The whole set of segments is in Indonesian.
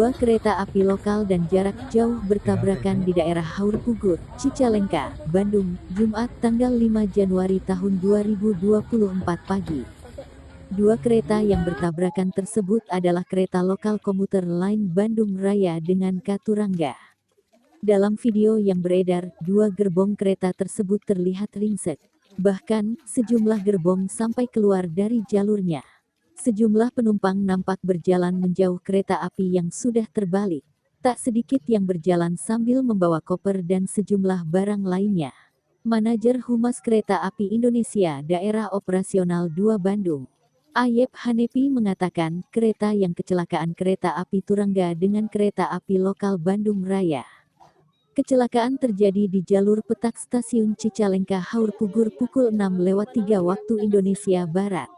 Dua kereta api lokal dan jarak jauh bertabrakan di daerah Haur Pugur, Cicalengka, Bandung, Jumat tanggal 5 Januari tahun 2024 pagi. Dua kereta yang bertabrakan tersebut adalah kereta lokal komuter lain Bandung Raya dengan Katurangga. Dalam video yang beredar, dua gerbong kereta tersebut terlihat ringsek. Bahkan, sejumlah gerbong sampai keluar dari jalurnya. Sejumlah penumpang nampak berjalan menjauh kereta api yang sudah terbalik. Tak sedikit yang berjalan sambil membawa koper dan sejumlah barang lainnya. Manajer Humas Kereta Api Indonesia Daerah Operasional 2 Bandung, Ayep Hanepi mengatakan, kereta yang kecelakaan kereta api Turangga dengan kereta api lokal Bandung Raya. Kecelakaan terjadi di jalur petak stasiun Cicalengka Haur Pugur pukul 6:03 waktu Indonesia Barat.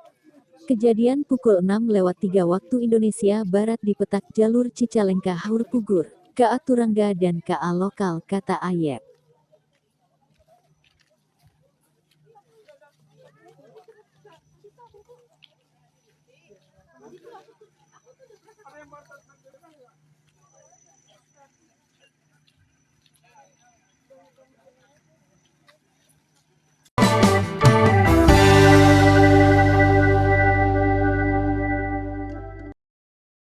Kejadian pukul 6:03 waktu Indonesia Barat di petak jalur Cicalengka Haur Pugur, KA Turangga dan KA lokal, kata Ayep.